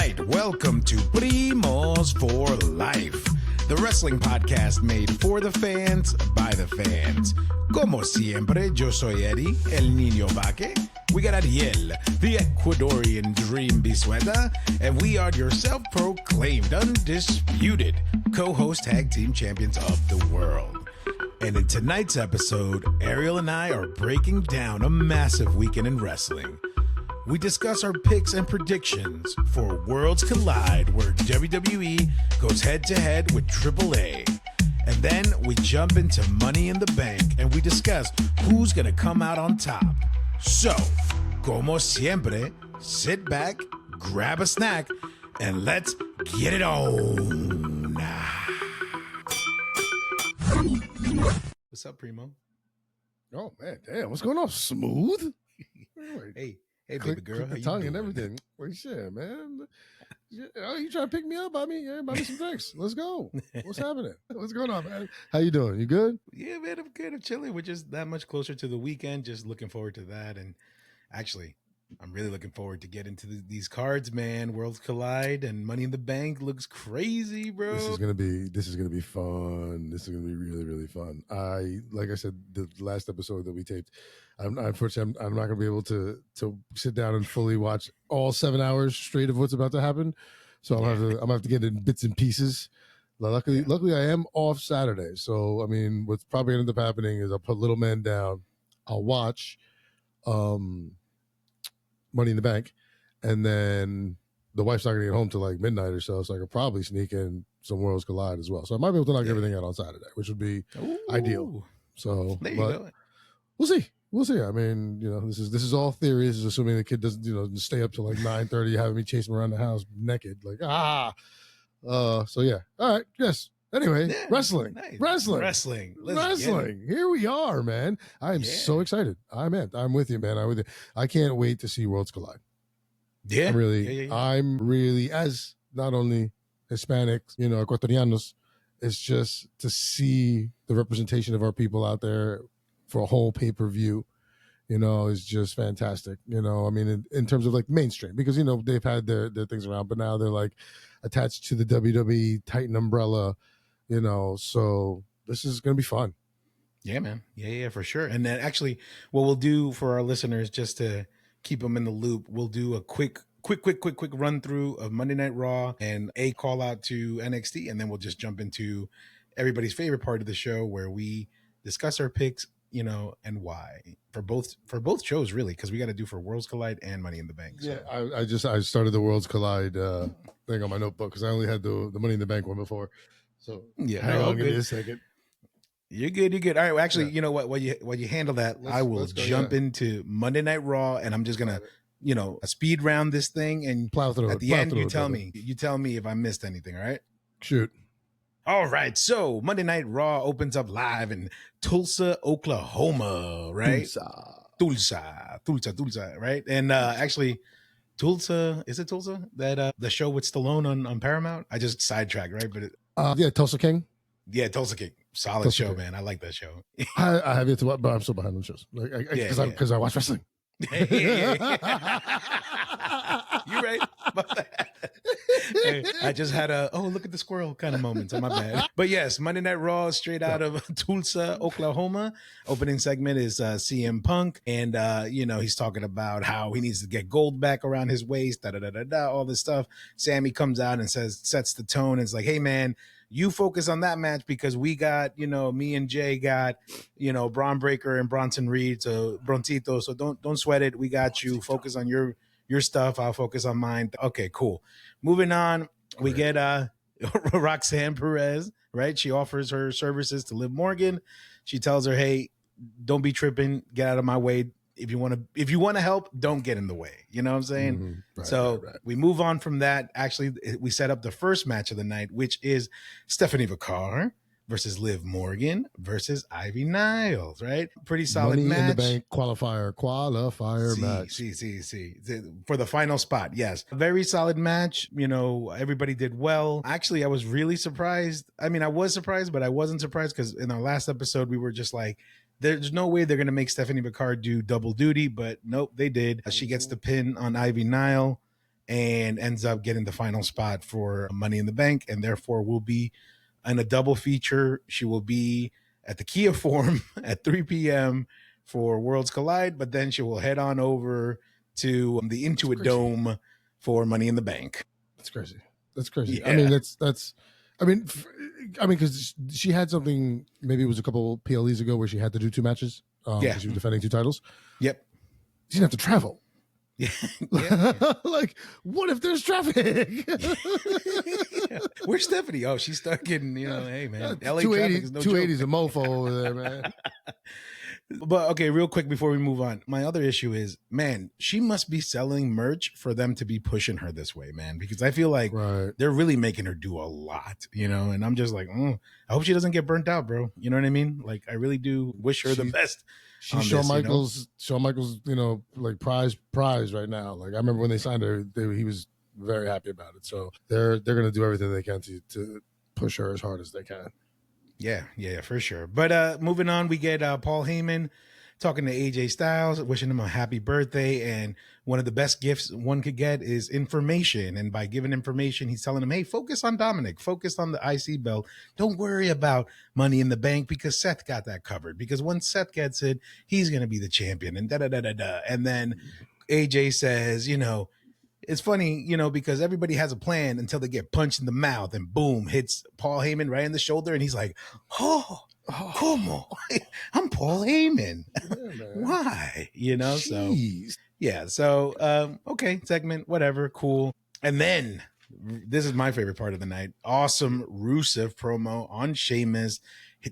right, welcome to Primos for Life, the wrestling podcast made for the fans, by the fans. Como siempre, yo soy Eddie, el niño vaque. We got Ariel, the Ecuadorian dream bisueta, and we are your self-proclaimed, undisputed co-host tag team champions of the world. And in tonight's episode, Ariel and I are breaking down a massive weekend in wrestling. We discuss our picks and predictions for Worlds Collide, where WWE goes head-to-head with AAA. And then we jump into Money in the Bank, and we discuss who's going to come out on top. So, como siempre, sit back, grab a snack, and let's get it on. What's up, Primo? Oh, man, damn. What's going on? Smooth? Hey, baby girl. How you tongue doing? And everything. Wait, shit, man. Oh, you trying to pick me up? Buy me some drinks. Let's go. What's happening? What's going on, man? How you doing? You good? Yeah, man, I'm good. I'm chilling. We're just that much closer to the weekend. Just looking forward to that. And actually, I'm really looking forward to get into these cards, man. Worlds Collide and Money in the Bank looks crazy, bro. This is gonna be fun. This is gonna be really, really fun. Like I said, the last episode that we taped, unfortunately, I'm not gonna be able to sit down and fully watch all 7 hours straight of what's about to happen. So I'm gonna have to get in bits and pieces. Luckily, I am off Saturday. So I mean, what's probably gonna end up happening is I'll put Little Man down. I'll watch Money in the Bank, and then the wife's not gonna get home till like midnight or so I could probably sneak in some Worlds Collide as well, so I might be able to knock everything out on Saturday, which would be ideal. So there you go. We'll see. I mean, this is all theories, assuming the kid doesn't stay up till like 9:30 having me chase him around the house naked, like so yeah, all right, yes. Anyway, wrestling. Here we are, man. I am so excited. I'm with you, man. I'm with you. I can't wait to see Worlds Collide. Yeah. I'm really, as not only Hispanics, Ecuatorianos, it's just to see the representation of our people out there for a whole pay-per-view, is just fantastic. I mean, in terms of like mainstream, because, they've had their things around, but now they're like attached to the WWE Titan umbrella. So this is going to be fun. Yeah, man. Yeah, for sure. And then actually what we'll do for our listeners, just to keep them in the loop, we'll do a quick run through of Monday Night Raw and a call out to NXT. And then we'll just jump into everybody's favorite part of the show where we discuss our picks, and why for both shows, really, because we got to do for Worlds Collide and Money in the Bank. So. Yeah, I started the Worlds Collide thing on my notebook because I only had the Money in the Bank one before. So hang on, give me a second. You're good. All right. Well, actually, you know what? While you handle that, I will jump into Monday Night Raw, and I'm just gonna, speed round this thing, and plow through at the end, you tell me if I missed anything. All right. Shoot. All right. So Monday Night Raw opens up live in Tulsa, Oklahoma. Right. Tulsa. Right. And actually. Tulsa, is it Tulsa? That the show with Stallone on Paramount? I just sidetracked, right? But Tulsa King. Yeah, Tulsa King. Solid Tulsa show, King. Man. I like that show. I have it to watch, but I'm still behind the shows. Because I watch wrestling. You're right. Hey, I just had look at the squirrel kind of moment. So my bad. But yes, Monday Night Raw, straight out of Tulsa, Oklahoma. Opening segment is CM Punk, and he's talking about how he needs to get gold back around his waist, all this stuff. Sammy comes out and sets the tone, and it's like, hey man, you focus on that match because we got, me and Jay got, Braun Breaker and Bronson Reed, so Broncito, so don't sweat it. We got you. Focus on your stuff. I'll focus on mine. Okay, cool. Moving on, we get Roxanne Perez, right? She offers her services to Liv Morgan. She tells her, hey, don't be tripping. Get out of my way. If you want to help, don't get in the way. You know what I'm saying? Mm-hmm. Right. We move on from that. Actually, we set up the first match of the night, which is Stephanie Vacar versus Liv Morgan versus Ivy Niles, right? Pretty solid match. Money in the Bank qualifier match. See. For the final spot, yes. Very solid match. Everybody did well. Actually, I was really surprised. I mean, I was surprised, but I wasn't surprised because in our last episode, we were just like, there's no way they're going to make Stephanie Vacar do double duty, but nope, they did. She gets the pin on Ivy Nile. and ends up getting the final spot for Money in the Bank, and therefore will be in a double feature. She will be at the Kia Forum at 3 p.m. for Worlds Collide, but then she will head on over to the Intuit Dome for Money in the Bank. That's crazy. That's crazy. Yeah. I mean, because she had something, maybe it was a couple PLEs ago where she had to do 2 matches. Yeah. She was defending 2 titles. Yep. She didn't have to travel. Yeah. Yeah. Like, what if there's traffic? Yeah. Where's Stephanie? Oh, she's stuck in, hey, man. LA 280, traffic is no 280 is joke. a mofo over there, man. But okay, real quick before we move on, my other issue is, man, she must be selling merch for them to be pushing her this way, man, because I feel like they're really making her do a lot, and I'm just like, I hope she doesn't get burnt out, bro. You know what I mean? Like, I really do wish her the best. She's Shawn Michaels, like prize right now. Like, I remember when they signed her, he was very happy about it. So they're going to do everything they can to push her as hard as they can. Yeah, for sure. But moving on, we get Paul Heyman talking to AJ Styles, wishing him a happy birthday. And one of the best gifts one could get is information. And by giving information, he's telling him, hey, focus on Dominic, focus on the IC belt. Don't worry about Money in the Bank because Seth got that covered. Because once Seth gets it, he's going to be the champion and da-da-da-da-da. And then AJ says, it's funny, because everybody has a plan until they get punched in the mouth and boom, hits Paul Heyman right in the shoulder. And he's like, come on, I'm Paul Heyman. Yeah, why? Jeez. So, okay, segment, whatever, cool. And then this is my favorite part of the night. Awesome Rusev promo on Sheamus,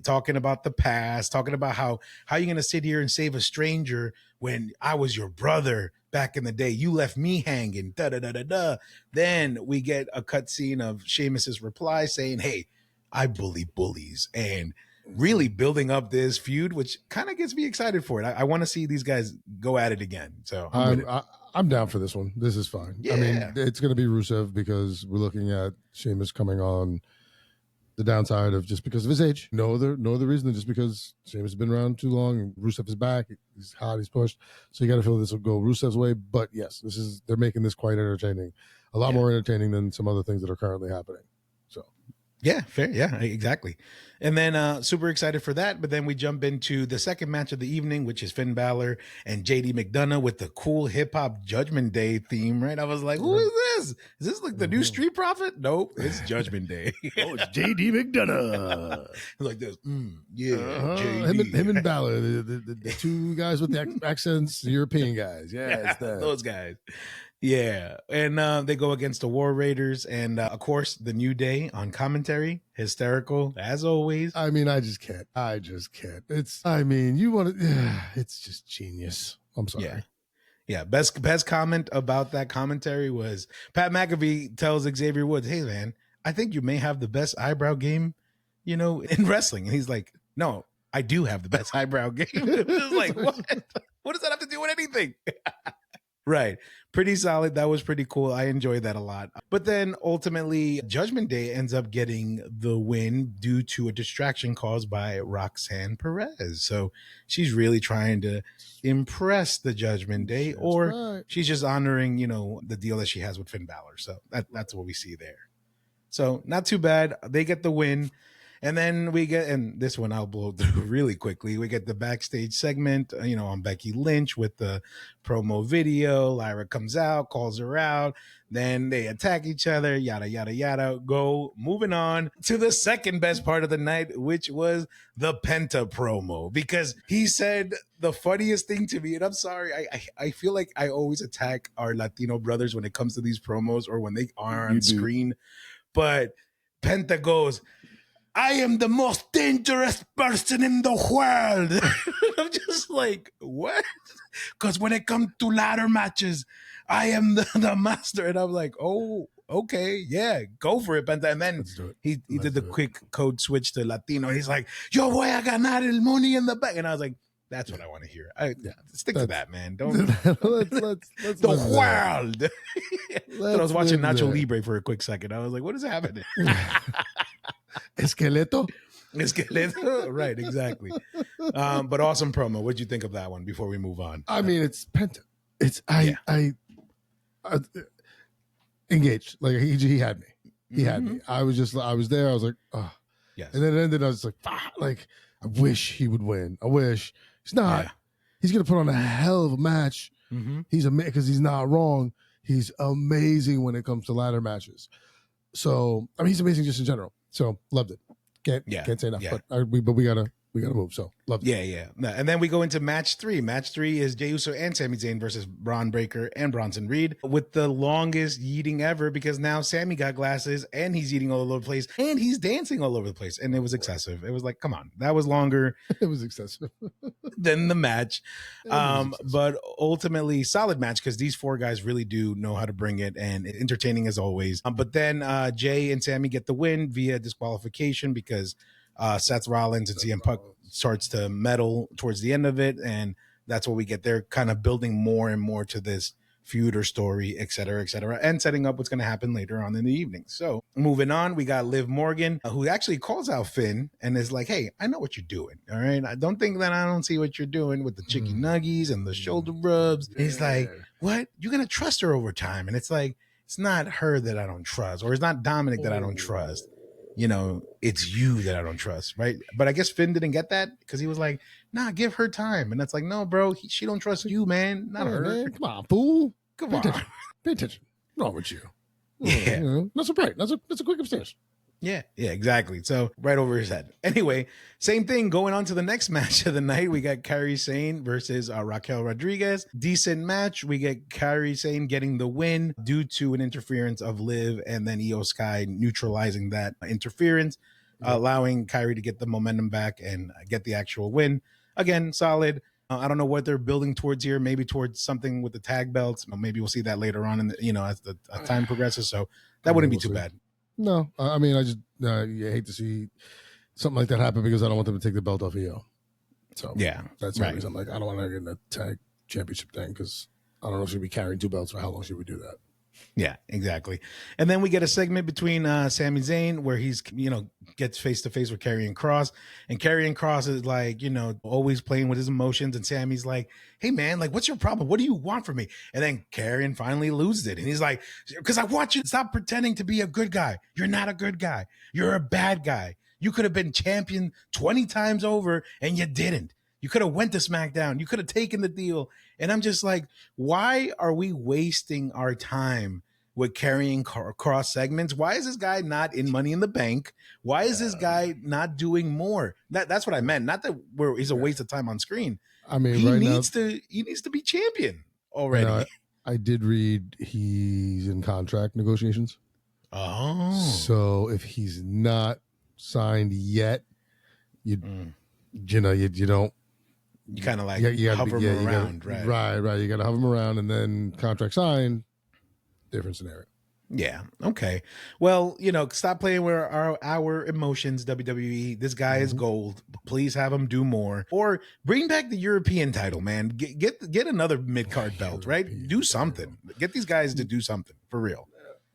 talking about the past, talking about how you going to sit here and save a stranger when I was your brother back in the day. You left me hanging, da-da-da-da-da. Then we get a cutscene of Sheamus's reply saying, hey, I bully bullies, and really building up this feud, which kind of gets me excited for it. I want to see these guys go at it again. So I'm down for this one. This is fine. Yeah. I mean, it's going to be Rusev because we're looking at Sheamus coming on the downside of just because of his age. No other reason than just because Sheamus has been around too long and Rusev is back. He's hot, he's pushed. So you got to feel this will go Rusev's way. But yes, they're making this quite entertaining. A lot more entertaining than some other things that are currently happening. So yeah, fair. Yeah, exactly. And then super excited for that. But then we jump into the second match of the evening, which is Finn Balor and JD McDonough with the cool hip hop Judgment Day theme, right? I was like, who is this? Is this like the new Street Profit? Nope, it's Judgment Day. Oh, it's JD McDonough. Like this. JD. Him and Balor, the 2 guys with the accents, European guys. Yeah, it's those guys. Yeah, and they go against the War Raiders, and of course the New Day on commentary, hysterical as always. I mean, I just can't. It's just genius. I'm sorry. Yeah. Best comment about that commentary was Pat McAfee tells Xavier Woods, "Hey man, I think you may have the best eyebrow game, in wrestling." And he's like, "No, I do have the best eyebrow game." It's like, what? What does that have to do with anything? Right. Pretty solid. That was pretty cool. I enjoyed that a lot. But then ultimately, Judgment Day ends up getting the win due to a distraction caused by Roxanne Perez. So she's really trying to impress the Judgment Day, or she's just honoring, the deal that she has with Finn Balor. So that's what we see there. So not too bad. They get the win. And then we get, and this one I'll blow through really quickly. We get the backstage segment, on Becky Lynch with the promo video. Lyra comes out, calls her out. Then they attack each other, yada, yada, yada. Moving on to the second best part of the night, which was the Penta promo. Because he said the funniest thing to me, and I'm sorry, I feel like I always attack our Latino brothers when it comes to these promos or when they are on screen. But Penta goes, I am the most dangerous person in the world. I'm just like, what? Because when it comes to ladder matches, I am the master. And I'm like, oh, okay, yeah, go for it, Penta. And then he did the quick code switch to Latino. He's like, yo voy a ganar el money in the bank. And I was like, that's what I want to hear. Stick to that, man. Don't let's the world. I was watching Nacho Libre for a quick second. I was like, what is happening? Esqueleto, right? Exactly. But awesome promo. What'd you think of that one? Before we move on, I mean, it's Penta. engaged. Like he had me. He had me. Mhm. I was there. I was like, oh. Yes. And then it ended. I was like, I wish he would win. I wish he's not. Yeah. He's gonna put on a hell of a match. Mm-hmm. He's because he's not wrong. He's amazing when it comes to ladder matches. So I mean, he's amazing just in general. So loved it. Can't say enough. Yeah. But we gotta move. So loved it. Yeah. No, and then we go into match 3. Match 3 is Jey Uso and Sami Zayn versus Braun Breaker and Bronson Reed with the longest yeeting ever, because now Sami got glasses and he's yeeting all over the place and he's dancing all over the place. And it was excessive. It was like, come on, that was longer It was excessive. than the match. But ultimately solid match, because these 4 guys really do know how to bring it, and entertaining as always. But then Jay and Sami get the win via disqualification, because Seth Rollins and CM Punk starts to meddle towards the end of it, and that's what we get. They're kind of building more and more to this feud or story, et cetera, and setting up what's going to happen later on in the evening. So moving on, we got Liv Morgan, who actually calls out Finn and is like, hey, I know what you're doing. All right. I don't think that I don't see what you're doing with the chicken nuggies and the shoulder rubs. Yeah. He's like, what? You're going to trust her over time. And it's like, it's not her that I don't trust, or it's not Dominic that I don't trust. You know, it's you that I don't trust, right? But I guess Finn didn't get that, because he was like, nah, give her time. And that's like, no, bro, she don't trust you, man. Not her. Man, come on, fool. Come on. Pay attention. What's wrong with you? Yeah. That's a break. That's a quick upstairs. Yeah, exactly. So right over his head. Anyway, same thing going on to the next match of the night. We got Kairi Sane versus Raquel Rodriguez. Decent match. We get Kairi Sane getting the win due to an interference of Liv, and then Io Sky neutralizing that interference, allowing Kairi to get the momentum back and get the actual win. Again, solid. I don't know what they're building towards here. Maybe towards something with the tag belts. Maybe we'll see that later on, as the time progresses. So that wouldn't be too bad. No, I mean, I just hate to see something like that happen, because I don't want them to take the belt off EO. So yeah, that's right. I'm like, I don't want to get in a tag championship thing, because I don't know if she'll be carrying 2 belts for how long should we do that. Yeah, exactly. And then we get a segment between Sami Zayn where he's, gets face to face with Karrion Kross, and Karrion Kross is like, always playing with his emotions. And Sammy's like, hey man, like, what's your problem? What do you want from me? And then Karrion finally loses it. And he's like, because I want you to stop pretending to be a good guy. You're not a good guy. You're a bad guy. You could have been champion 20 times over and you didn't. You could have went to SmackDown. You could have taken the deal. And I'm just like, why are we wasting our time with Karrion Kross segments? Why is this guy not in Money in the Bank? Why is this guy not doing more? That's what I meant. Not that he's a waste of time on screen. I mean, he needs to be champion already. I did read he's in contract negotiations. Oh. So if he's not signed yet, you don't. You kind of like hover him around, right? Right. You got to hover him around, and then contract signed, different scenario. Yeah. Okay. Well, stop playing with our emotions, WWE. This guy is gold. Please have him do more, or bring back the European title, man. Get another mid-card belt, right? Do something. Get these guys to do something for real,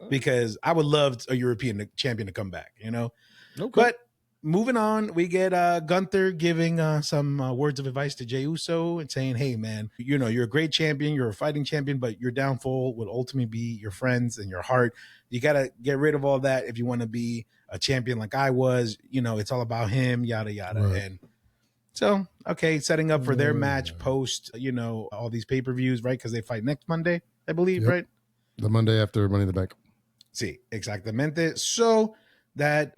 because I would love a European champion to come back. Okay. But moving on, we get Gunther giving some words of advice to Jey Uso and saying, hey, man, you're a great champion. You're a fighting champion, but your downfall will ultimately be your friends and your heart. You got to get rid of all that if you want to be a champion like I was. It's all about him, yada, yada. Right. And so, okay, setting up for their match post, all these pay-per-views, right? Because they fight next Monday, I believe, right? The Monday after Money in the Bank. Sí, exactamente. So that,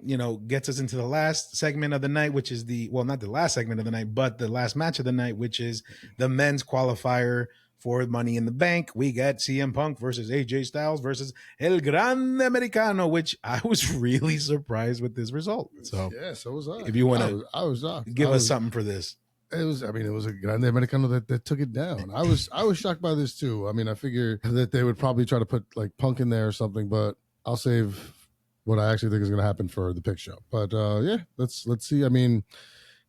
gets us into the last segment of the night, which is not the last segment of the night, but the last match of the night, which is the men's qualifier for Money in the Bank. We got CM Punk versus AJ Styles versus El Grande Americano, which I was really surprised with this result. So yeah, so was I. If you want to give us something for this. It was a Grande Americano that took it down. I was shocked by this too. I mean, I figured that they would probably try to put like Punk in there or something, but I'll save what I actually think is going to happen for the pick show. But let's see. I mean,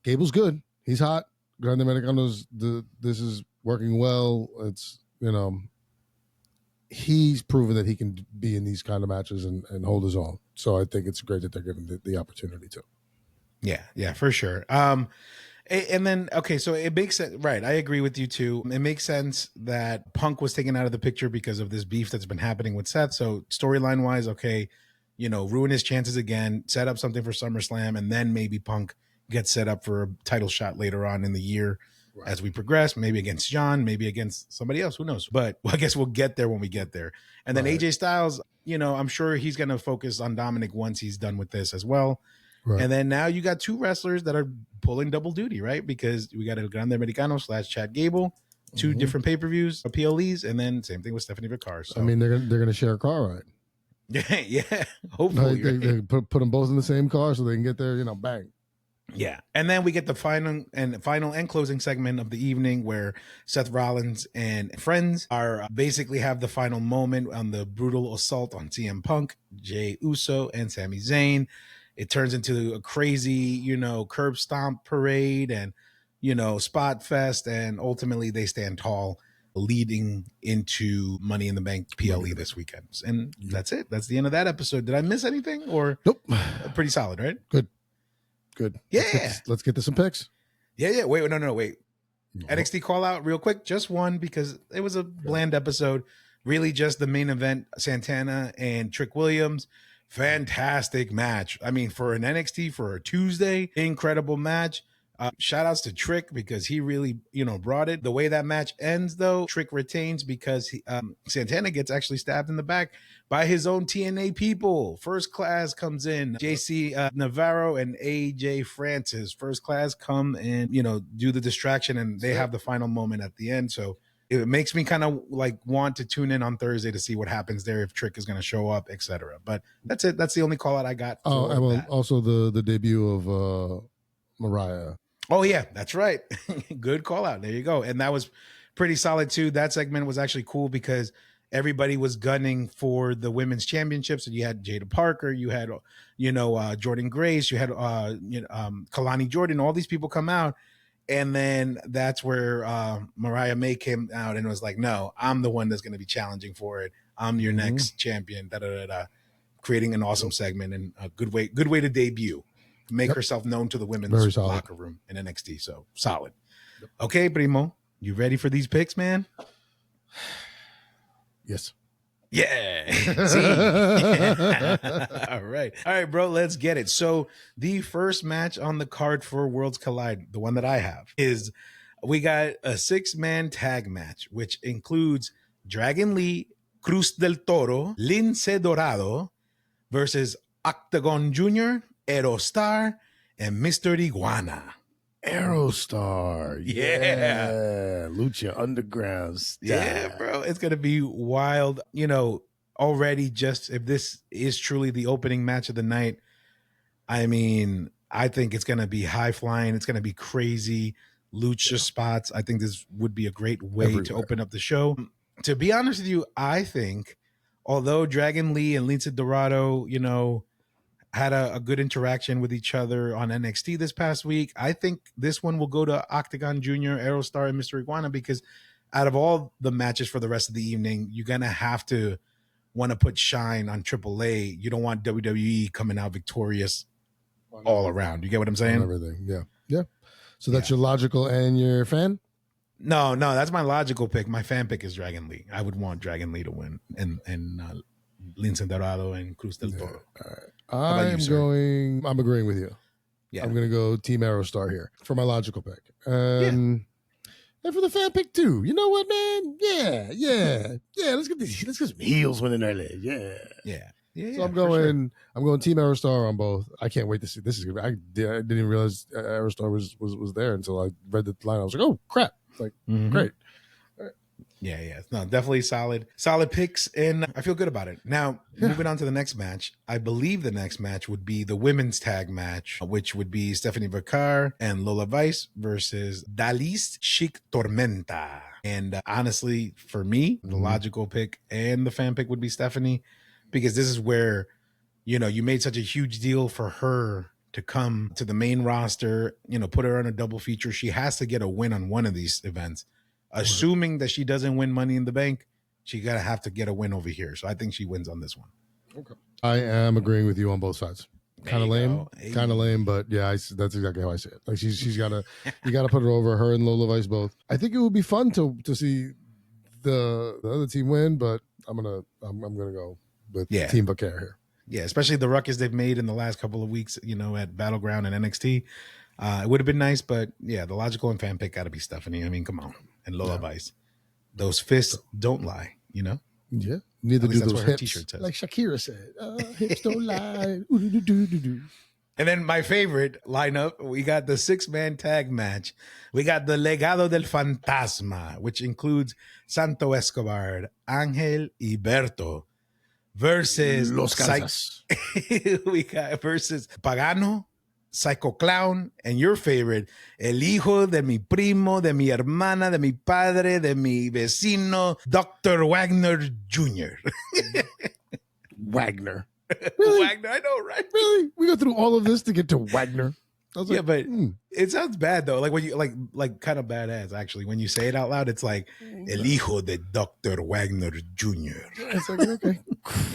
Gable's good. He's hot. Grande Americano's this is working well. It's he's proven that he can be in these kind of matches and hold his own. So I think it's great that they're giving the opportunity to. Yeah, for sure. And then, okay, so it makes sense. Right. I agree with you too. It makes sense that Punk was taken out of the picture because of this beef that's been happening with Seth. So, storyline wise, okay, ruin his chances again, set up something for SummerSlam, and then maybe Punk gets set up for a title shot later on in the year as we progress, maybe against John, maybe against somebody else. Who knows? But I guess we'll get there when we get there. And then AJ Styles, I'm sure he's going to focus on Dominic once he's done with this as well. Right. And then now you got two wrestlers that are pulling double duty, right? Because we got El Grande Americano / Chad Gable, two different pay-per-views, PLEs, and then same thing with Stephanie Vicar. So I mean, they're gonna share a car ride. Yeah. Hopefully, they put them both in the same car so they can get there, bang. Yeah. And then we get the final and closing segment of the evening where Seth Rollins and friends are basically have the final moment on the brutal assault on CM Punk, Jey Uso, and Sami Zayn. It turns into a crazy, curb stomp parade and, spot fest. And ultimately they stand tall leading into Money in the Bank PLE this weekend. And that's it. That's the end of that episode. Did I miss anything or nope? Pretty solid, right? Good. Yeah. Let's get to some picks. Yeah. Wait, no. Wait. No. NXT call out real quick. Just one because it was a bland episode. Really just the main event, Santana and Trick Williams. Fantastic match. I mean, for an NXT for a Tuesday, incredible match. Shout outs to Trick because he really, brought it. The way that match ends, though, Trick retains because Santana gets actually stabbed in the back by his own TNA people. First Class comes in. JC Navarro and AJ Francis. First Class come and, do the distraction, and they have the final moment at the end. So it makes me kind of want to tune in on Thursday to see what happens there, if Trick is going to show up, etc. But that's it. That's the only call out I got. Also the debut of Mariah. Oh yeah, that's right. Good call out. There you go. And that was pretty solid too. That segment was actually cool because everybody was gunning for the women's championships. And you had Jada Parker, you had, Jordan Grace, you had, Kalani Jordan, all these people come out. And then that's where Mariah May came out and was like, no, I'm the one that's going to be challenging for it. I'm your next champion, creating an awesome segment and a good way to debut. Make herself known to the women's locker room in NXT. So solid. Okay, Primo, you ready for these picks, man? Yes. Yeah. All right, bro. Let's get it. So the first match on the card for Worlds Collide, the one that I have, is we got a 6-man tag match, which includes Dragon Lee, Cruz del Toro, Lince Dorado versus Octagon Jr., Aerostar, and Mr. Iguana. Aerostar. Yeah. Lucha Underground style. Yeah, bro. It's going to be wild. Already just if this is truly the opening match of the night, I mean, I think it's going to be high flying. It's going to be crazy lucha spots. I think this would be a great way to open up the show. To be honest with you, I think although Dragon Lee and Lince Dorado, had a good interaction with each other on NXT this past week, I think this one will go to Octagon Jr., Aerostar, and Mr. Iguana because out of all the matches for the rest of the evening, you're going to have to want to put shine on AAA. You don't want WWE coming out victorious all around. You get what I'm saying? Everything. Yeah. So that's your logical and your fan? No, that's my logical pick. My fan pick is Dragon Lee. I would want Dragon Lee to win and Lince Dorado and Cruz del Toro. All right. I'm agreeing with you. Yeah. I'm going to go Team Aerostar here for my logical pick. And for the fan pick too. You know what, man? Yeah. Let's get some heels winning early. Yeah. So I'm going Team Aerostar on both. I can't wait to see this. I didn't even realize Aerostar was there until I read the line. I was like, oh crap. It's like great. Yeah. No, definitely solid picks, and I feel good about it. Now, moving on to the next match, I believe the next match would be the women's tag match, which would be Stephanie Vicar and Lola Vice versus Dalis Chic Tormenta. And honestly, for me, the logical pick and the fan pick would be Stephanie, because this is where, you made such a huge deal for her to come to the main roster, put her on a double feature. She has to get a win on one of these events. Assuming that she doesn't win Money in the Bank, she have to get a win over here. So I think she wins on this one. Okay. I am agreeing with you on both sides. kind of lame, kind of lame, but yeah, that's exactly how I see it. Like she's gotta, you gotta put her over. Her and Lola Vice both. I think it would be fun to see the other team win, but I'm gonna go with Team Vaquer here. Yeah, especially the ruckus they've made in the last couple of weeks, at Battleground and NXT. It would have been nice, but yeah, the logical and fan pick got to be Stephanie. I mean, come on, and Lola Vice. Those fists don't lie, Yeah, neither do those hips. Like Shakira said, hips don't lie. And then my favorite lineup, we got the 6-man tag match. We got the Legado del Fantasma, which includes Santo Escobar, Angel y Berto versus Los Casas. We got versus Pagano, Psycho Clown, and your favorite, el hijo de mi primo, de mi hermana, de mi padre, de mi vecino, Dr. Wagner Jr. Wagner. Really? Wagner, I know, right? Really? We go through all of this to get to Wagner. I was like, but it sounds bad though. Like when you like kind of badass actually. When you say it out loud, it's like el hijo de Dr. Wagner Jr. It's like, okay,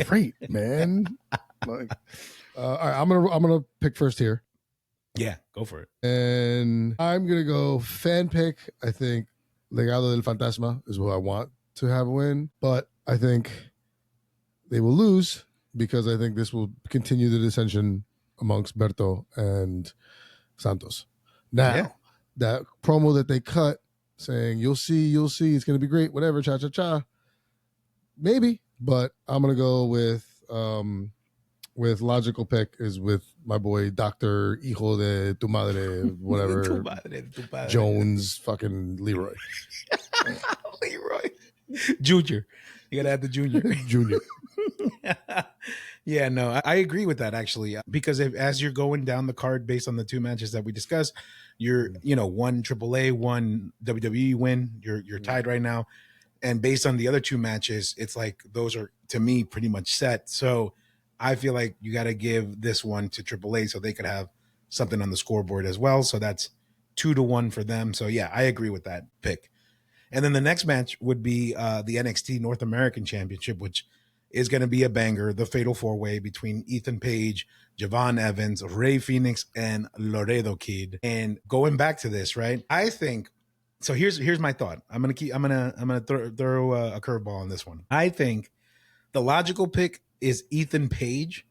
great, man. Like, all right, I'm gonna pick first here. Yeah, go for it. And I'm gonna go fan pick. I think Legado del Fantasma is who I want to have win, but I think they will lose because I think this will continue the dissension amongst Berto and Santos. Now, that promo that they cut saying, you'll see, it's going to be great, whatever, cha-cha-cha, maybe, but I'm going to go with logical pick is with my boy, Dr. Hijo de tu madre, whatever, tu padre. Jones, fucking Leroy. Leroy. Junior. You got to add the junior. Junior. Yeah, no, I agree with that actually, because as you're going down the card based on the two matches that we discussed, you're one AAA, one WWE win. You're tied right now, and based on the other two matches, it's like those are to me pretty much set. So I feel like you got to give this one to AAA so they could have something on the scoreboard as well. So that's 2-1 for them. So yeah, I agree with that pick. And then the next match would be the NXT North American Championship, which is going to be a banger, the Fatal 4-Way between Ethan Page, Javon Evans, Rey Fenix, and Laredo Kid. And going back to this, right? I think so. Here's my thought. I'm gonna throw a curveball on this one. I think the logical pick is Ethan Page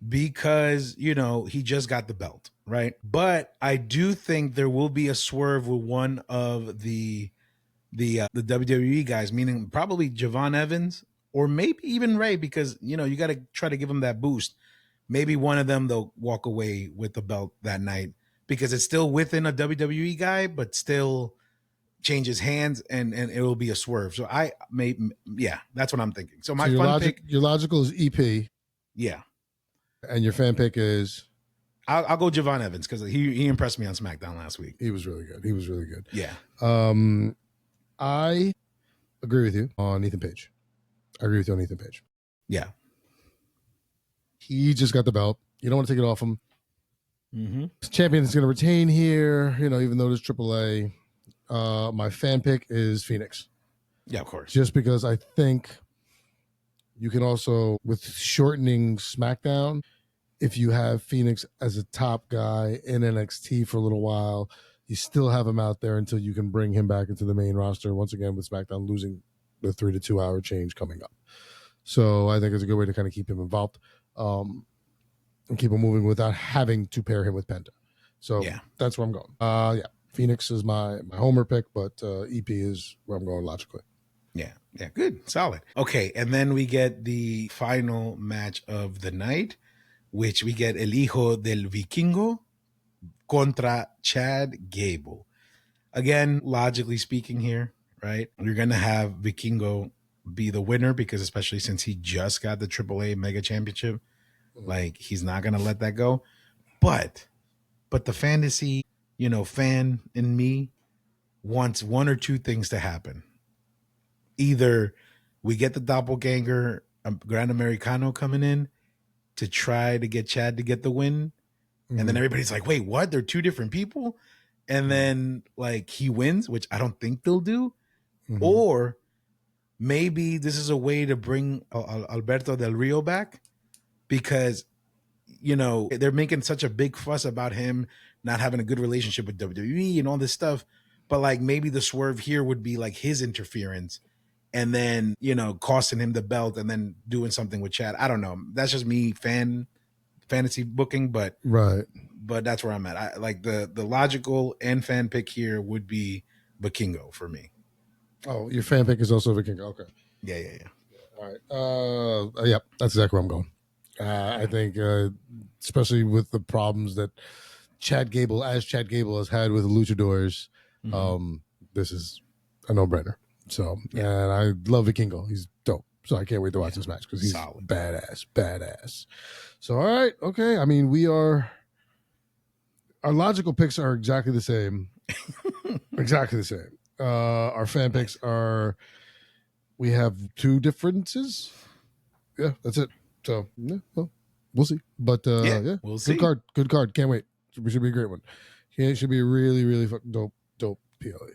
because he just got the belt, right? But I do think there will be a swerve with one of the WWE guys, meaning probably Javon Evans. Or maybe even Ray, because, you got to try to give them that boost. Maybe one of them, they'll walk away with the belt that night because it's still within a WWE guy, but still changes hands and it will be a swerve. So that's what I'm thinking. So my pick. Your logical is EP. Yeah. And your fan pick is? I'll go Javon Evans because he impressed me on SmackDown last week. He was really good. Yeah. I agree with you on Ethan Page. Yeah. He just got the belt. You don't want to take it off him. Mm-hmm. Champion is going to retain here, even though there's AAA. My fan pick is Phoenix. Yeah, of course. Just because I think you can also, with shortening SmackDown, if you have Phoenix as a top guy in NXT for a little while, you still have him out there until you can bring him back into the main roster. Once again, with SmackDown losing the 3 to 2 hour change coming up. So I think it's a good way to kind of keep him involved and keep him moving without having to pair him with Penta. So that's where I'm going. Phoenix is my homer pick, but EP is where I'm going logically. Yeah, good, solid. Okay, and then we get the final match of the night, which we get El Hijo del Vikingo contra Chad Gable. Again, logically speaking here, right? You're going to have Vikingo be the winner because especially since he just got the AAA Mega Championship, like he's not going to let that go. But the fantasy, fan in me wants one or two things to happen. Either we get the doppelganger Grand Americano coming in to try to get Chad to get the win. And then everybody's like, wait, what? They're two different people? And then like he wins, which I don't think they'll do. Or maybe this is a way to bring Alberto Del Rio back because they're making such a big fuss about him not having a good relationship with WWE and all this stuff. But like maybe the swerve here would be like his interference and then, costing him the belt and then doing something with Chad. I don't know. That's just me fantasy booking, but Right. That's where I'm at. I like the logical and fan pick here would be Vikingo for me. Oh, your fan pick is also Vikingo. Okay. Yeah. All right. Yep, that's exactly where I'm going. I think, especially with the problems that Chad Gable has had with the Luchadors, this is a no-brainer. So, and I love Vikingo. He's dope. So I can't wait to watch this match because he's solid. Badass. So, all right. Okay. I mean, our logical picks are exactly the same. Exactly the same. Our fan picks we have two differences. Yeah, that's it. So, well, we'll see. But, we'll see. Good card. Can't wait. It should be a great one. It should be a really, really fucking dope PLE.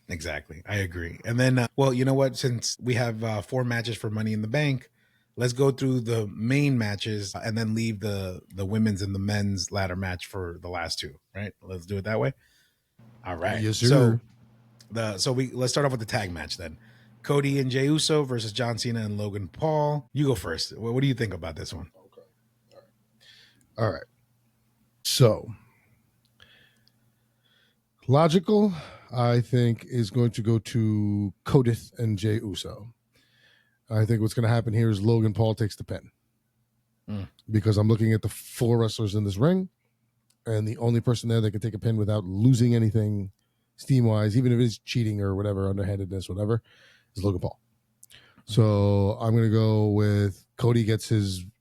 Exactly. I agree. And then, well, you know what? Since we have 4 matches for Money in the Bank, let's go through the main matches and then leave the women's and the men's ladder match for the last 2, right? Let's do it that way. All right. Yes, sir. Let's start off with the tag match then. Cody and Jey Uso versus John Cena and Logan Paul. You go first. What do you think about this one? Okay. All right. So, logical, I think, is going to go to Codith and Jey Uso. I think what's going to happen here is Logan Paul takes the pin. Because I'm looking at the 4 wrestlers in this ring, and the only person there that can take a pin without losing anything steam-wise, even if it's cheating or whatever, underhandedness, whatever, is Logan Paul. So I'm going to go with Cody gets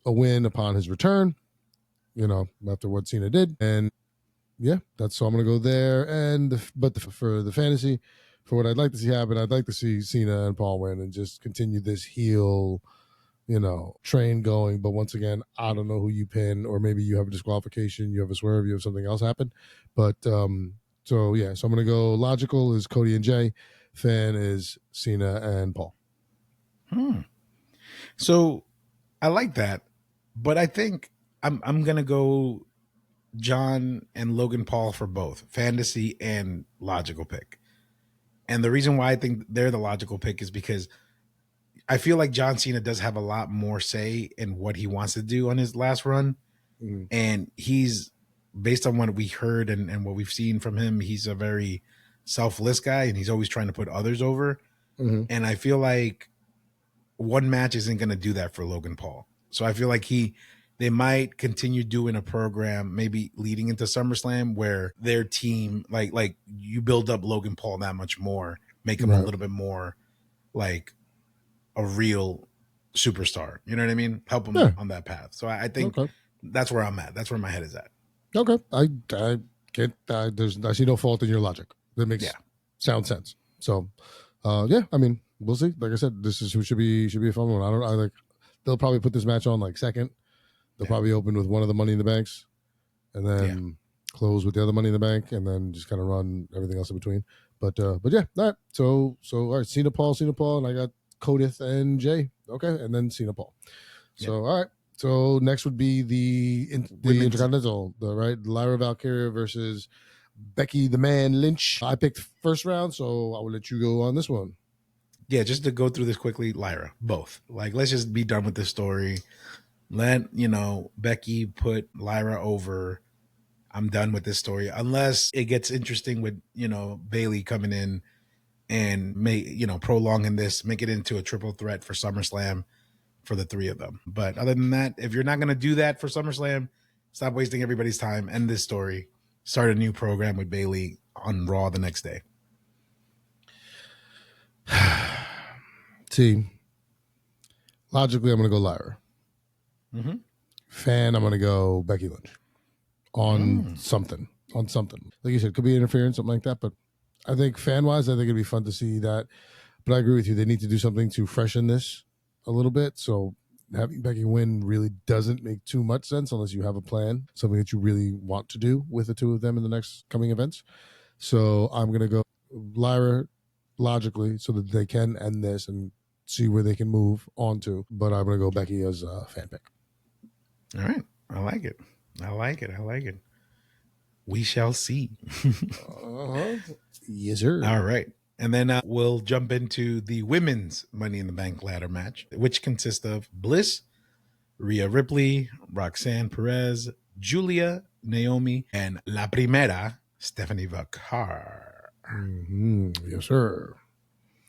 a win upon his return, after what Cena did. And yeah, so I'm going to go there. And for the fantasy, for what I'd like to see happen, I'd like to see Cena and Paul win and just continue this heel, train going. But once again, I don't know who you pin, or maybe you have a disqualification, you have a swerve, you have something else happen. But so I'm going to go logical is Cody and Jay. Fan is Cena and Paul. So I like that, but I think I'm gonna go John and Logan Paul for both fantasy and logical pick. And the reason why I think they're the logical pick is because I feel like John Cena does have a lot more say in what he wants to do on his last run. And he's, based on what we heard and what we've seen from him, he's a very selfless guy and he's always trying to put others over. And I feel like one match isn't going to do that for Logan Paul. So I feel like they might continue doing a program maybe leading into SummerSlam where their team, like you build up Logan Paul that much more, make him a little bit more like a real superstar. You know what I mean? Help him on that path. So I think that's where I'm at. That's where my head is at. Okay. I can't, I see no fault in your logic. That makes sound sense. So, I mean, we'll see. Like I said, this should be a fun one. They'll probably put this match on like second. They'll probably open with one of the Money in the Banks and then close with the other Money in the Bank and then just kind of run everything else in between. But yeah, all right. So all right, Cena Paul, and I got Codith and Jay. Okay, and then Cena Paul. So all right. So next would be the Intercontinental, right? Lyra Valkyria versus Becky the Man Lynch. I picked first round, so I will let you go on this one. Yeah, just to go through this quickly, Lyra, both. Like, let's just be done with this story. Let, Becky put Lyra over. I'm done with this story. Unless it gets interesting with, Bailey coming in and prolonging this, make it into a triple threat for SummerSlam for the 3 of them. But other than that, if you're not going to do that for SummerSlam, stop wasting everybody's time. End this story. Start a new program with Bailey on Raw the next day. See, logically, I'm going to go Lyra. Fan, I'm going to go Becky Lynch on something. Like you said, could be interference, something like that. But I think fan-wise, I think it'd be fun to see that. But I agree with you. They need to do something to freshen this a little bit. So having Becky win really doesn't make too much sense unless you have a plan, something that you really want to do with the 2 of them in the next coming events. So I'm going to go Lyra logically so that they can end this and see where they can move on to. But I'm going to go Becky as a fan pick. All right. I like it. I like it. I like it. We shall see. Yes, sir. All right. And then we'll jump into the women's Money in the Bank ladder match, which consists of Bliss, Rhea Ripley, Roxanne Perez, Julia, Naomi, and La Primera, Stephanie Vacar. Yes, sir.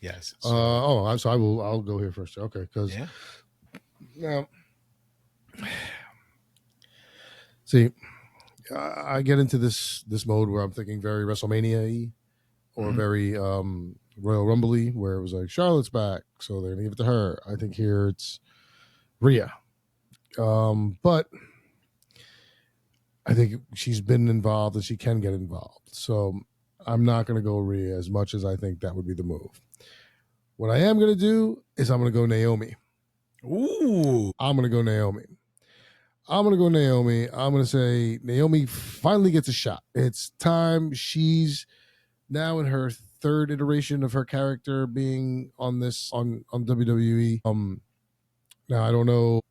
Yes. So I'll go here first. Okay, because now, see, I get into this mode where I'm thinking very WrestleMania-y or very Royal Rumble-y, where it was like Charlotte's back, so they're gonna give it to her. I think here it's Rhea, but I think she's been involved and she can get involved. So I'm not gonna go Rhea as much as I think that would be the move. What I am gonna do is I'm gonna go Naomi. Ooh. I'm gonna go Naomi. I'm going to go Naomi. I'm going to say Naomi finally gets a shot. It's time. She's now in her third iteration of her character being on WWE. Now I don't know.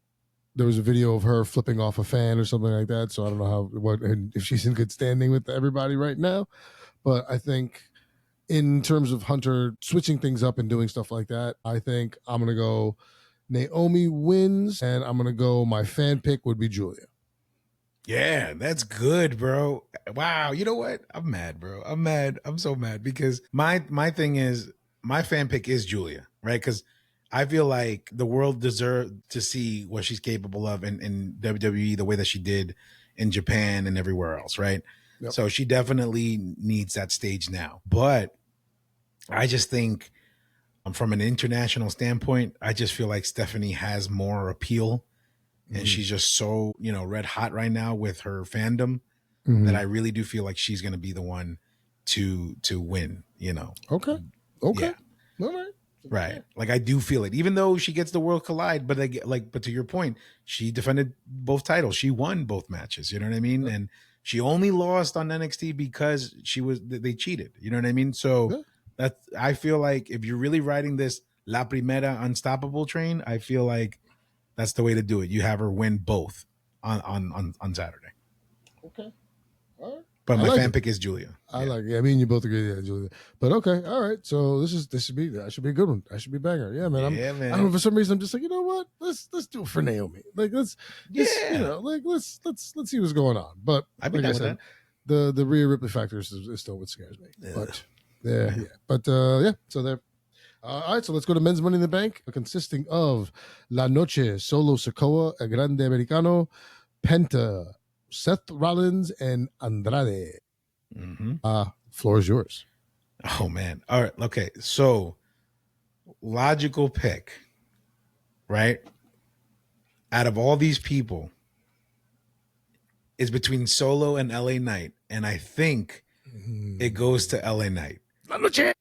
There was a video of her flipping off a fan or something like that. So I don't know if she's in good standing with everybody right now. But I think in terms of Hunter switching things up and doing stuff like that, I think I'm going to go Naomi wins, and I'm going to go, my fan pick would be Julia. Yeah, that's good, bro. Wow. You know what? I'm mad, bro. I'm mad. I'm so mad because my thing is my fan pick is Julia, right? Because I feel like the world deserves to see what she's capable of in WWE the way that she did in Japan and everywhere else, right? Yep. So she definitely needs that stage now. But I just think from an international standpoint, I just feel like Stephanie has more appeal. And she's just so, red hot right now with her fandom that I really do feel like she's going to be the one to win, Okay. Yeah. All right. Right. Like I do feel it, even though she gets the World Collide, but but to your point, she defended both titles. She won both matches. You know what I mean? Yeah. And she only lost on NXT because they cheated. You know what I mean? So I feel like if you're really riding this La Primera Unstoppable train, I feel like that's the way to do it. You have her win both on Saturday. Okay. All right. But my fan pick is Julia. I like it. I mean, you both agree, Julia. But okay, all right. So that should be a good one. That should be a banger. Yeah, man. I don't know, for some reason I'm just like, you know what? Let's do it for Naomi. Like let's see what's going on. But I'd be down with that. The Rhea Ripley factor is still what scares me. But yeah. But so there. All right, so let's go to men's Money in the Bank, consisting of La Noche, Solo Sikoa, El Grande Americano, Penta, Seth Rollins, and Andrade. Floor is yours. Oh, man. All right. Okay. So, logical pick, right? Out of all these people, is between Solo and LA Knight. And I think it goes to LA Knight. La Noche.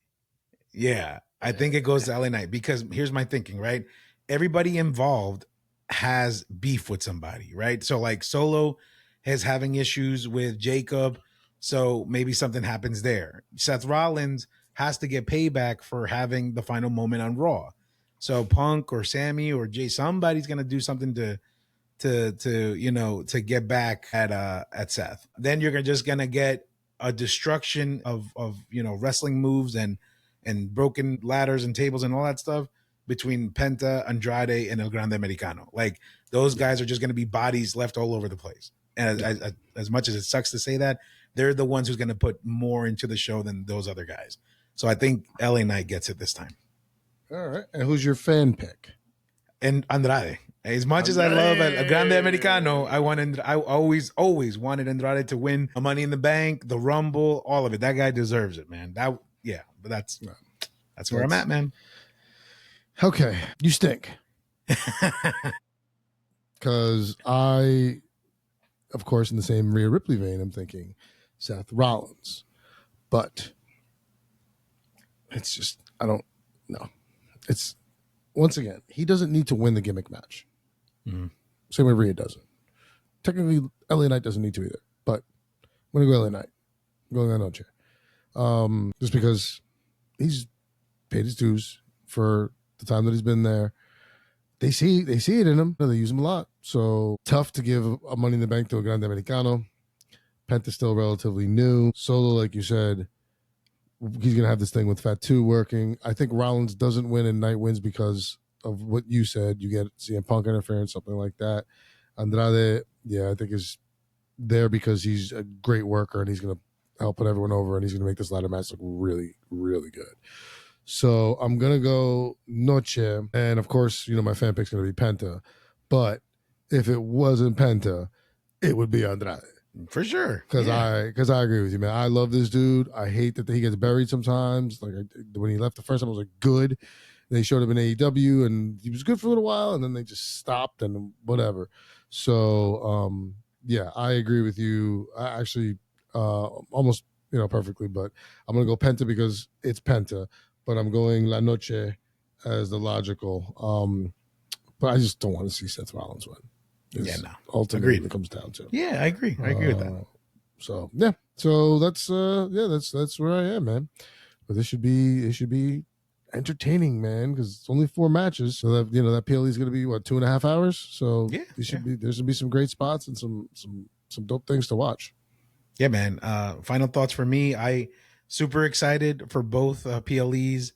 Yeah. I think it goes to LA Knight because here's my thinking, right? Everybody involved has beef with somebody, right? So like Solo is having issues with Jacob. So maybe something happens there. Seth Rollins has to get payback for having the final moment on Raw. So Punk or Sammy or Jay, somebody's going to do something to get back at Seth. Then you're just going to get a destruction of wrestling moves and broken ladders and tables and all that stuff between Penta, Andrade, and El Grande Americano. Like those guys are just going to be bodies left all over the place. And as much as it sucks to say that, they're the ones who's going to put more into the show than those other guys. So I think LA Knight gets it this time. All right. And who's your fan pick? And Andrade. As much as I love El Grande Americano, I always wanted Andrade to win a Money in the Bank, the Rumble, all of it. That guy deserves it, man. But that's where I'm at, man. Okay, you stink. Because I, of course, in the same Rhea Ripley vein, I'm thinking Seth Rollins. But it's just, I don't know. It's, once again, he doesn't need to win the gimmick match. Same way Rhea doesn't. Technically, LA Knight doesn't need to either. But I'm going to go LA Knight. I'm going La Noche. Just because he's paid his dues for the time that he's been there. they see it in him. They use him a lot. So tough to give a Money in the Bank to a Grande Americano. Penta's still relatively new. Solo, like you said, he's going to have this thing with Fatu working. I think Rollins doesn't win and Knight wins because of what you said. You get CM Punk interference, something like that. Andrade, I think is there because he's a great worker and he's going to help put everyone over and he's going to make this ladder match look really, really good. So I'm going to go Noche. And of course, my fan pick's going to be Penta. But if it wasn't Penta, it would be Andrade. For sure. Because I agree with you, man. I love this dude. I hate that he gets buried sometimes. Like when he left the first time, I was like, good. And they showed him in AEW, and he was good for a little while, and then they just stopped and whatever. So, I agree with you. I actually almost, perfectly, but I'm going to go Penta because it's Penta. But I'm going La Noche as the logical. But I just don't want to see Seth Rollins win. Ultimately, it comes down to. Yeah, I agree. I agree with that. So that's where I am, man. But it should be entertaining, man, because it's only 4 matches. So that PLE is going to be 2.5 hours. So there's going to be some great spots and some dope things to watch. Yeah, man. Final thoughts for me. I super excited for both PLEs.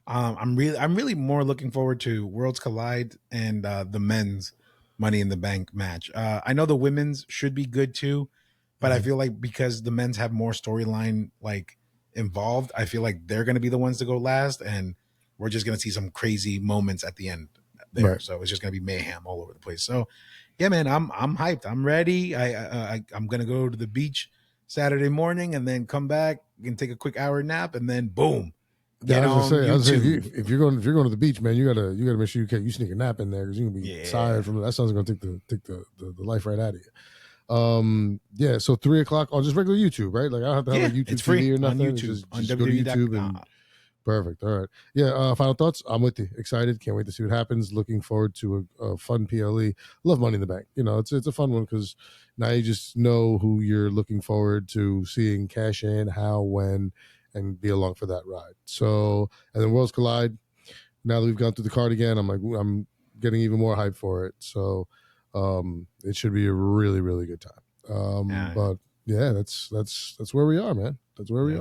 I'm really more looking forward to Worlds Collide and the men's Money in the Bank match. I know the women's should be good too, but I feel like because the men's have more storyline involved, I feel like they're going to be the ones to go last, and we're just going to see some crazy moments at the end there. Right. So it's just going to be mayhem all over the place. So yeah, man, I'm hyped. I'm ready. I'm going to go to the beach Saturday morning and then come back and take a quick hour nap and then boom. I was gonna say if you're going to the beach, man, you gotta make sure you sneak a nap in there because you're gonna be tired from it. That sounds gonna take the life right out of you. So 3:00 on just regular YouTube, right? Like I don't have to have a YouTube it's free TV or nothing. On YouTube, just go to YouTube and perfect. All right. Yeah. Final thoughts. I'm with you. Excited. Can't wait to see what happens. Looking forward to a fun PLE. Love Money in the Bank. It's a fun one because now you just know who you're looking forward to seeing cash in, how, when, and be along for that ride. So, and then Worlds Collide. Now that we've gone through the card again, I'm getting even more hyped for it. So, it should be a really, really good time. But yeah, that's where we are, man. That's where we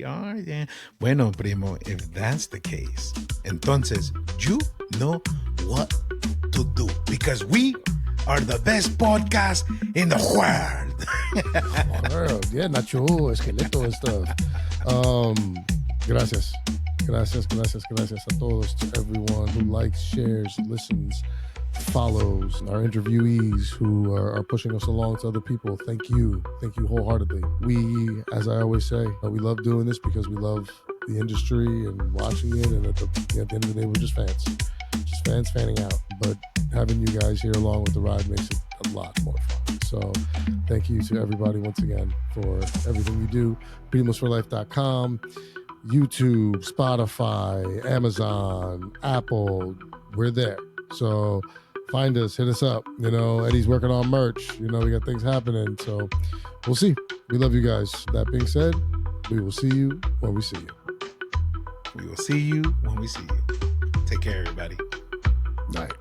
are. Yeah. Bueno, primo, if that's the case, entonces you know what to do because we are the best podcast in the world. Yeah, Nacho, Esqueleto and stuff. Gracias a todos, to everyone who likes, shares, listens, follows, our interviewees who are pushing us along to other people. Thank you wholeheartedly. We, as I always say, we love doing this because we love the industry and watching it, and at the end of the day, we're just fans fanning out. But having you guys here along with the ride makes it a lot more fun. So thank you to everybody once again for everything you do. PrimosForLife.com, YouTube, Spotify, Amazon, Apple, we're there. So find us, hit us up. Eddie's working on merch. We got things happening. So we'll see. We love you guys. That being said, we will see you when we see you. We will see you when we see you. Take care, everybody. Night.